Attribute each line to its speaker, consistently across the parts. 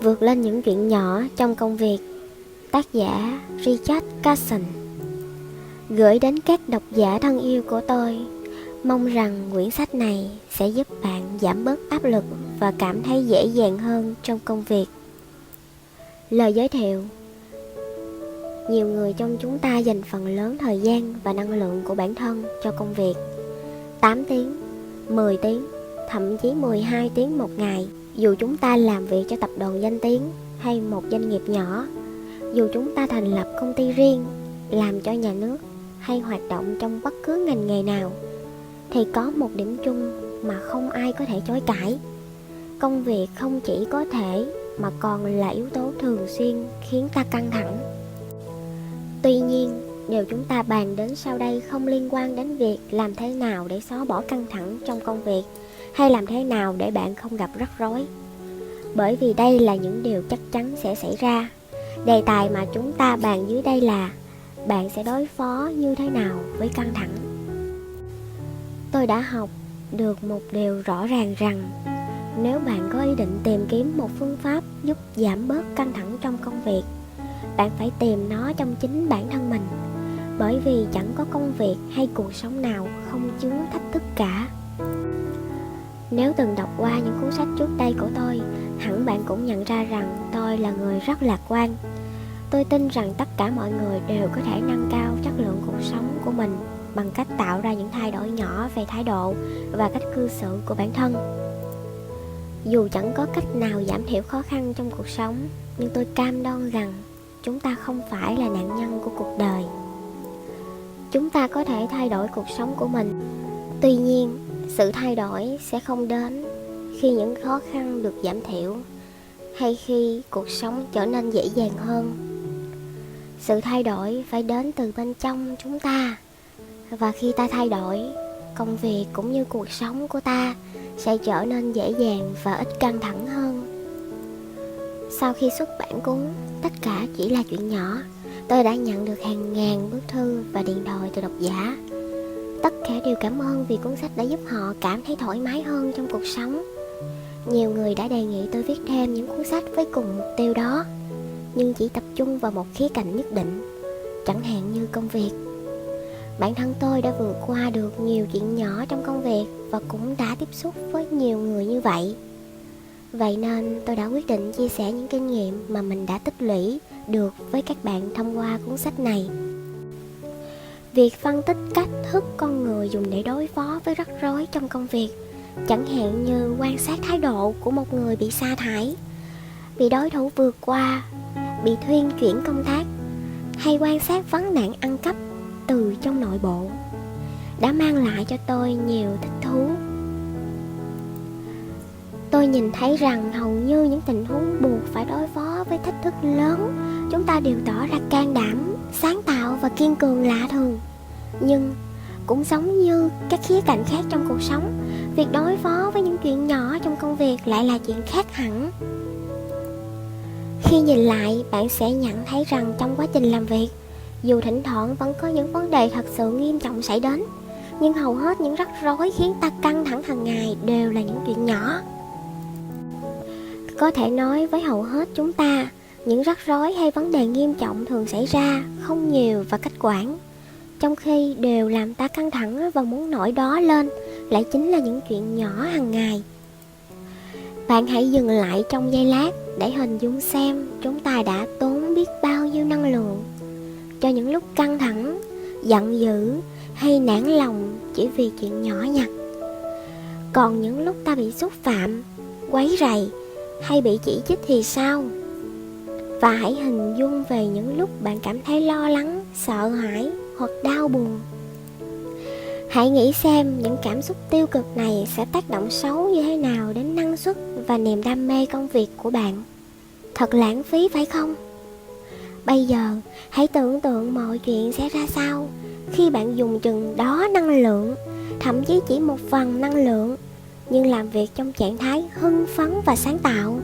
Speaker 1: Vượt lên những chuyện nhỏ trong công việc. Tác giả Richard Carson. Gửi đến các độc giả thân yêu của tôi. Mong rằng quyển sách này sẽ giúp bạn giảm bớt áp lực và cảm thấy dễ dàng hơn trong công việc. Lời giới thiệu. Nhiều người trong chúng ta dành phần lớn thời gian và năng lượng của bản thân cho công việc. 8 tiếng, 10 tiếng, thậm chí 12 tiếng một ngày. Dù chúng ta làm việc cho tập đoàn danh tiếng hay một doanh nghiệp nhỏ, dù chúng ta thành lập công ty riêng, làm cho nhà nước hay hoạt động trong bất cứ ngành nghề nào, thì có một điểm chung mà không ai có thể chối cãi. Công việc không chỉ có thể mà còn là yếu tố thường xuyên khiến ta căng thẳng. Tuy nhiên, điều chúng ta bàn đến sau đây không liên quan đến việc làm thế nào để xóa bỏ căng thẳng trong công việc hay làm thế nào để bạn không gặp rắc rối. Bởi vì đây là những điều chắc chắn sẽ xảy ra. Đề tài mà chúng ta bàn dưới đây là bạn sẽ đối phó như thế nào với căng thẳng. Tôi đã học được một điều rõ ràng rằng nếu bạn có ý định tìm kiếm một phương pháp giúp giảm bớt căng thẳng trong công việc, bạn phải tìm nó trong chính bản thân mình. Bởi vì chẳng có công việc hay cuộc sống nào không chứa thách thức cả. Nếu từng đọc qua những cuốn sách trước đây của tôi, hẳn bạn cũng nhận ra rằng tôi là người rất lạc quan. Tôi tin rằng tất cả mọi người đều có thể nâng cao chất lượng cuộc sống của mình bằng cách tạo ra những thay đổi nhỏ về thái độ và cách cư xử của bản thân. Dù chẳng có cách nào giảm thiểu khó khăn trong cuộc sống, nhưng tôi cam đoan rằng chúng ta không phải là nạn nhân của cuộc đời. Chúng ta có thể thay đổi cuộc sống của mình. Tuy nhiên, sự thay đổi sẽ không đến khi những khó khăn được giảm thiểu hay khi cuộc sống trở nên dễ dàng hơn. Sự thay đổi phải đến từ bên trong chúng ta. Và khi ta thay đổi, công việc cũng như cuộc sống của ta sẽ trở nên dễ dàng và ít căng thẳng hơn. Sau khi xuất bản cuốn Tất cả chỉ là chuyện nhỏ, tôi đã nhận được hàng ngàn bức thư và điện thoại từ độc giả. Tất cả đều cảm ơn vì cuốn sách đã giúp họ cảm thấy thoải mái hơn trong cuộc sống. Nhiều người đã đề nghị tôi viết thêm những cuốn sách với cùng mục tiêu đó, nhưng chỉ tập trung vào một khía cạnh nhất định, chẳng hạn như công việc. Bản thân tôi đã vượt qua được nhiều chuyện nhỏ trong công việc và cũng đã tiếp xúc với nhiều người như vậy. Vậy nên tôi đã quyết định chia sẻ những kinh nghiệm mà mình đã tích lũy được với các bạn thông qua cuốn sách này. Việc phân tích cách thức con người dùng để đối phó với rắc rối trong công việc, chẳng hạn như quan sát thái độ của một người bị sa thải, bị đối thủ vượt qua, bị thuyên chuyển công tác, hay quan sát vấn nạn ăn cắp từ trong nội bộ, đã mang lại cho tôi nhiều thích thú. Tôi nhìn thấy rằng hầu như những tình huống buộc phải đối phó với thách thức lớn, chúng ta đều tỏ ra can đảm, sáng tạo và kiên cường lạ thường. Nhưng cũng giống như các khía cạnh khác trong cuộc sống, việc đối phó với những chuyện nhỏ trong công việc lại là chuyện khác hẳn. Khi nhìn lại, bạn sẽ nhận thấy rằng trong quá trình làm việc, dù thỉnh thoảng vẫn có những vấn đề thật sự nghiêm trọng xảy đến, nhưng hầu hết những rắc rối khiến ta căng thẳng hàng ngày đều là những chuyện nhỏ. Có thể nói với hầu hết chúng ta, những rắc rối hay vấn đề nghiêm trọng thường xảy ra không nhiều và cách quản, trong khi đều làm ta căng thẳng và muốn nổi đó lên lại chính là những chuyện nhỏ hàng ngày. Bạn hãy dừng lại trong giây lát để hình dung xem chúng ta đã tốn biết bao nhiêu năng lượng cho những lúc căng thẳng, giận dữ hay nản lòng chỉ vì chuyện nhỏ nhặt. Còn những lúc ta bị xúc phạm, quấy rầy hay bị chỉ trích thì sao? Và hãy hình dung về những lúc bạn cảm thấy lo lắng, sợ hãi hoặc đau buồn. Hãy nghĩ xem những cảm xúc tiêu cực này sẽ tác động xấu như thế nào đến năng suất và niềm đam mê công việc của bạn. Thật lãng phí phải không? Bây giờ hãy tưởng tượng mọi chuyện sẽ ra sao khi bạn dùng chừng đó năng lượng, thậm chí chỉ một phần năng lượng, nhưng làm việc trong trạng thái hưng phấn và sáng tạo.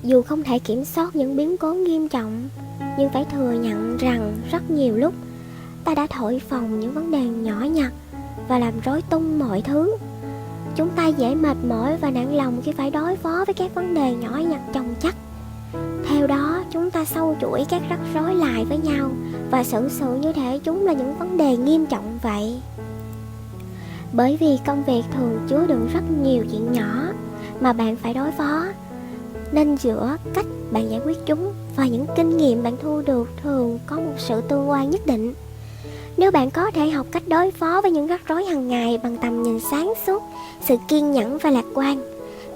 Speaker 1: Dù không thể kiểm soát những biến cố nghiêm trọng, nhưng phải thừa nhận rằng rất nhiều lúc ta đã thổi phồng những vấn đề nhỏ nhặt và làm rối tung mọi thứ. chúng ta dễ mệt mỏi và nản lòng khi phải đối phó với các vấn đề nhỏ nhặt chồng chất. Theo đó, chúng ta xâu chuỗi các rắc rối lại với nhau và xử sự như thể chúng là những vấn đề nghiêm trọng vậy. Bởi vì công việc thường chứa đựng rất nhiều chuyện nhỏ mà bạn phải đối phó, nên giữa cách bạn giải quyết chúng và những kinh nghiệm bạn thu được thường có một sự tương quan nhất định. Nếu bạn có thể học cách đối phó với những rắc rối hàng ngày bằng tầm nhìn sáng suốt, sự kiên nhẫn và lạc quan,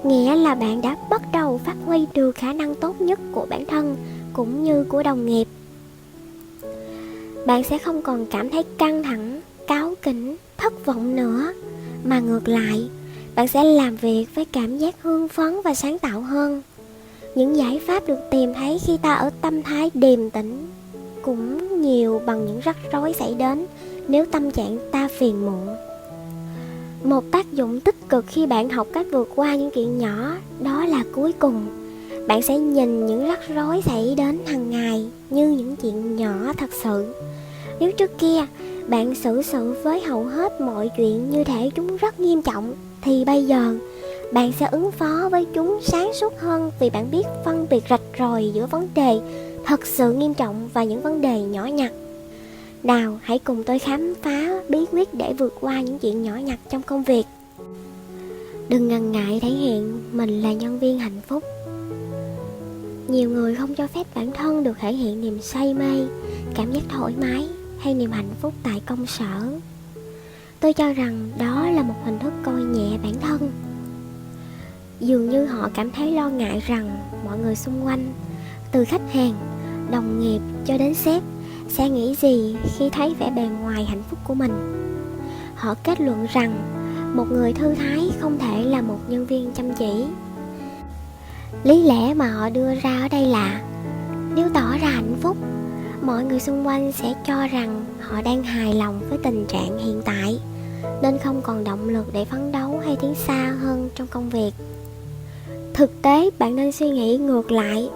Speaker 1: nghĩa là bạn đã bắt đầu phát huy được khả năng tốt nhất của bản thân cũng như của đồng nghiệp. Bạn sẽ không còn cảm thấy căng thẳng, cáu kỉnh, thất vọng nữa, mà ngược lại, bạn sẽ làm việc với cảm giác hưng phấn và sáng tạo hơn. Những giải pháp được tìm thấy khi ta ở tâm thái điềm tĩnh cũng nhiều bằng những rắc rối xảy đến nếu tâm trạng ta phiền muộn. Một tác dụng tích cực khi bạn học cách vượt qua những chuyện nhỏ đó là cuối cùng, bạn sẽ nhìn những rắc rối xảy đến hàng ngày như những chuyện nhỏ thật sự. Nếu trước kia bạn xử sự với hầu hết mọi chuyện như thể chúng rất nghiêm trọng, thì bây giờ bạn sẽ ứng phó với chúng sáng suốt hơn, vì bạn biết phân biệt rạch ròi giữa vấn đề thật sự nghiêm trọng và những vấn đề nhỏ nhặt. Nào, hãy cùng tôi khám phá bí quyết để vượt qua những chuyện nhỏ nhặt trong công việc. Đừng ngần ngại thể hiện mình là nhân viên hạnh phúc. Nhiều người không cho phép bản thân được thể hiện niềm say mê, cảm giác thoải mái hay niềm hạnh phúc tại công sở. Tôi cho rằng đó là một hình thức coi nhẹ bản thân. Dường như họ cảm thấy lo ngại rằng mọi người xung quanh, từ khách hàng, đồng nghiệp cho đến sếp, sẽ nghĩ gì khi thấy vẻ bề ngoài hạnh phúc của mình. Họ kết luận rằng một người thư thái không thể là một nhân viên chăm chỉ. Lý lẽ mà họ đưa ra ở đây là nếu tỏ ra hạnh phúc, mọi người xung quanh sẽ cho rằng họ đang hài lòng với tình trạng hiện tại, nên không còn động lực để phấn đấu hay tiến xa hơn trong công việc. Thực tế, bạn nên suy nghĩ ngược lại.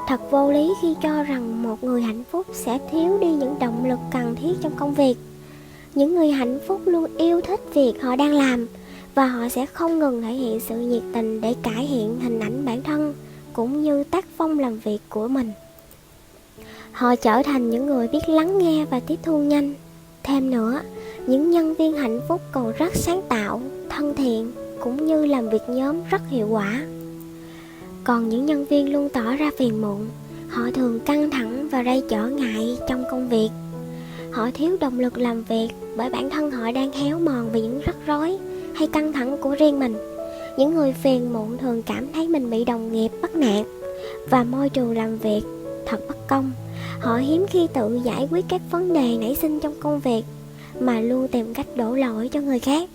Speaker 1: Thật vô lý khi cho rằng một người hạnh phúc sẽ thiếu đi những động lực cần thiết trong công việc. Những người hạnh phúc luôn yêu thích việc họ đang làm, và họ sẽ không ngừng thể hiện sự nhiệt tình để cải thiện hình ảnh bản thân cũng như tác phong làm việc của mình. Họ trở thành những người biết lắng nghe và tiếp thu nhanh. Thêm nữa, những nhân viên hạnh phúc còn rất sáng tạo, thân thiện cũng như làm việc nhóm rất hiệu quả. Còn những nhân viên luôn tỏ ra phiền muộn, họ thường căng thẳng và gây trở ngại trong công việc. Họ thiếu động lực làm việc bởi bản thân họ đang héo mòn vì những rắc rối hay căng thẳng của riêng mình. Những người phiền muộn thường cảm thấy mình bị đồng nghiệp bắt nạt và môi trường làm việc thật bất công. Họ hiếm khi tự giải quyết các vấn đề nảy sinh trong công việc mà luôn tìm cách đổ lỗi cho người khác.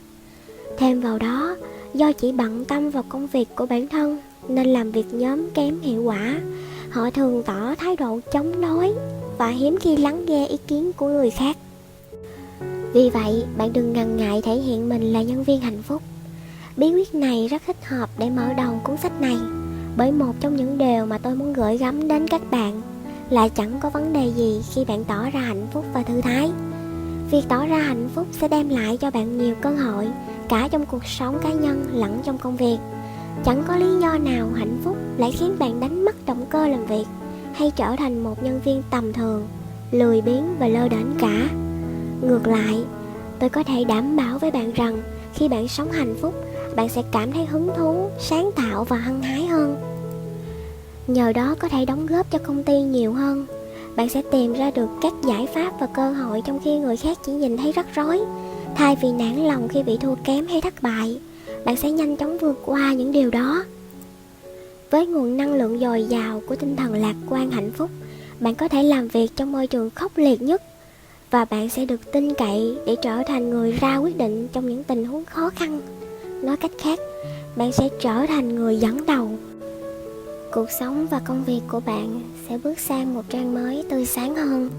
Speaker 1: Thêm vào đó, do chỉ bận tâm vào công việc của bản thân nên làm việc nhóm kém hiệu quả. Họ thường tỏ thái độ chống đối và hiếm khi lắng nghe ý kiến của người khác. Vì vậy, bạn đừng ngần ngại thể hiện mình là nhân viên hạnh phúc. Bí quyết này rất thích hợp để mở đầu cuốn sách này, bởi một trong những điều mà tôi muốn gửi gắm đến các bạn là chẳng có vấn đề gì khi bạn tỏ ra hạnh phúc và thư thái. Việc tỏ ra hạnh phúc sẽ đem lại cho bạn nhiều cơ hội, cả trong cuộc sống cá nhân lẫn trong công việc. Chẳng có lý do nào hạnh phúc lại khiến bạn đánh mất động cơ làm việc hay trở thành một nhân viên tầm thường, lười biếng và lơ đễnh cả. Ngược lại, tôi có thể đảm bảo với bạn rằng khi bạn sống hạnh phúc, bạn sẽ cảm thấy hứng thú, sáng tạo và hăng hái hơn. Nhờ đó có thể đóng góp cho công ty nhiều hơn. Bạn sẽ tìm ra được các giải pháp và cơ hội trong khi người khác chỉ nhìn thấy rắc rối. Thay vì nản lòng khi bị thua kém hay thất bại, bạn sẽ nhanh chóng vượt qua những điều đó. Với nguồn năng lượng dồi dào của tinh thần lạc quan hạnh phúc, bạn có thể làm việc trong môi trường khốc liệt nhất, và bạn sẽ được tin cậy để trở thành người ra quyết định trong những tình huống khó khăn. Nói cách khác, bạn sẽ trở thành người dẫn đầu. Cuộc sống và công việc của bạn sẽ bước sang một trang mới tươi sáng hơn.